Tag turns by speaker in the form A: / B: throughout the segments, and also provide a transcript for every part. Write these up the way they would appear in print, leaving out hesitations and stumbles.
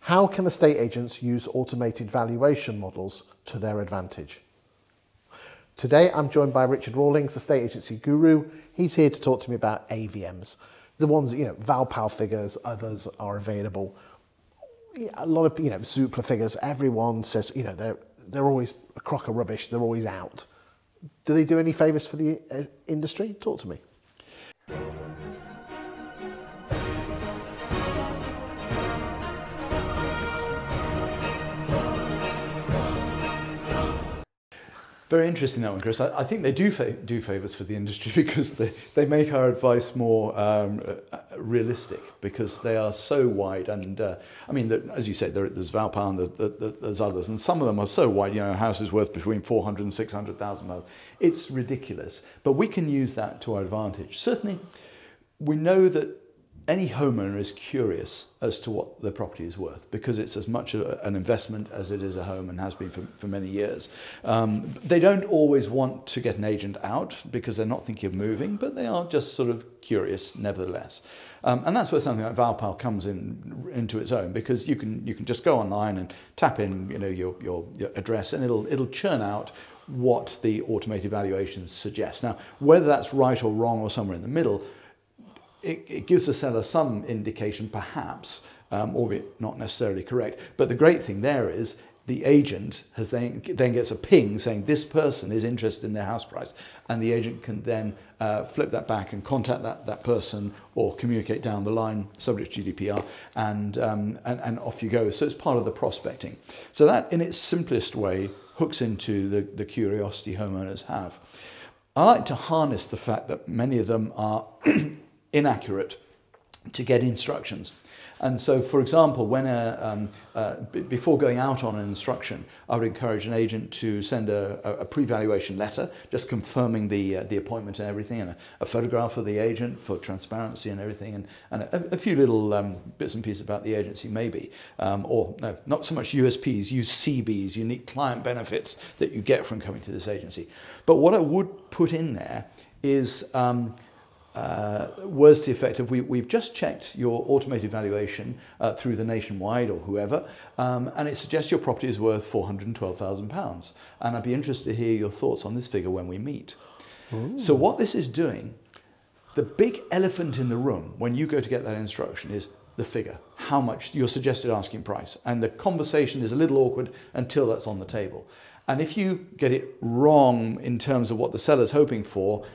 A: How can estate agents use automated valuation models to their advantage? Today I'm joined by Richard Rawlings, estate agency guru. He's here to talk to me about AVMs. The ones, Valpal figures, others are available. A lot of, Zoopla figures, everyone says, they're always a crock of rubbish, they're always out. Do they do any favours for the industry? Talk to me.
B: Very interesting, that one, Chris. I think they do favours for the industry because they make our advice more realistic, because they are so wide. And as you said, there's Valpal and there's others, and some of them are so wide. A house is worth between 400 and 600,000 pounds. It's ridiculous, but we can use that to our advantage. Certainly, we know that any homeowner is curious as to what their property is worth, because it's as much an investment as it is a home, and has been for many years. They don't always want to get an agent out because they're not thinking of moving, but they are just sort of curious nevertheless. And that's where something like Valpal comes into its own, because you can just go online and tap in your address, and it'll churn out what the automated valuations suggest. Now, whether that's right or wrong or somewhere in the middle, it gives the seller some indication, perhaps, albeit not necessarily correct. But the great thing there is the agent then gets a ping saying this person is interested in their house price, and the agent can then flip that back and contact that person, or communicate down the line, subject to GDPR, and off you go. So it's part of the prospecting. So that, in its simplest way, hooks into the curiosity homeowners have. I like to harness the fact that many of them are inaccurate to get instructions. And so, for example, when before going out on an instruction, I would encourage an agent to send a pre-valuation letter, just confirming the appointment and everything, and a photograph of the agent for transparency and everything, and a few little bits and pieces about the agency maybe, or no, not so much USPs, use CBs, unique client benefits that you get from coming to this agency. But what I would put in there is words to the effect of, we've just checked your automated valuation through the Nationwide or whoever, and it suggests your property is worth £412,000. And I'd be interested to hear your thoughts on this figure when we meet. Ooh. So what this is doing, the big elephant in the room when you go to get that instruction is the figure, how much your suggested asking price. And the conversation is a little awkward until that's on the table. And if you get it wrong in terms of what the seller's hoping for,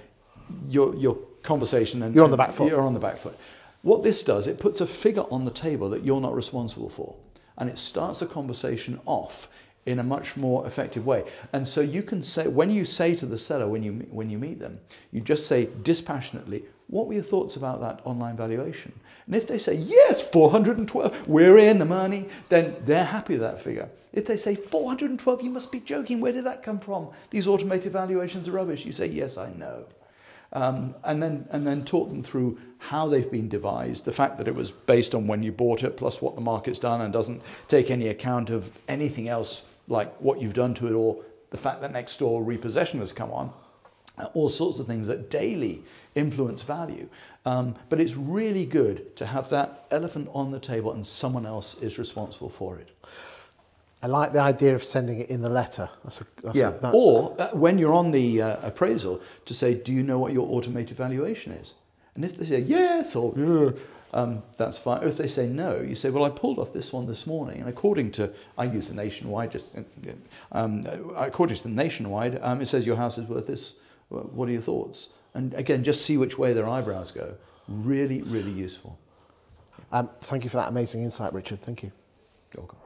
B: your conversation, and
A: you're on the back foot.
B: You're on the back foot. What this does, it puts a figure on the table that you're not responsible for, and it starts a conversation off in a much more effective way. And so you can say, when you say to the seller, when you meet them, you just say dispassionately, what were your thoughts about that online valuation? And if they say, yes, 412, we're in the money, then they're happy with that figure. If they say 412, you must be joking, where did that come from? These automated valuations are rubbish. You say, yes, I know. And then talk them through how they've been devised, the fact that it was based on when you bought it, plus what the market's done, and doesn't take any account of anything else like what you've done to it, or the fact that next door repossession has come on, all sorts of things that daily influence value. But it's really good to have that elephant on the table and someone else is responsible for it.
A: I like the idea of sending it in the letter.
B: Or when you're on the appraisal, to say, do you know what your automated valuation is? And if they say yes, or that's fine. Or if they say no, you say, well, I pulled off this one this morning, and according to, I use the Nationwide, according to the Nationwide, it says your house is worth this. What are your thoughts? And again, just see which way their eyebrows go. Really, really useful.
A: Thank you for that amazing insight, Richard. Thank you.
B: You're welcome.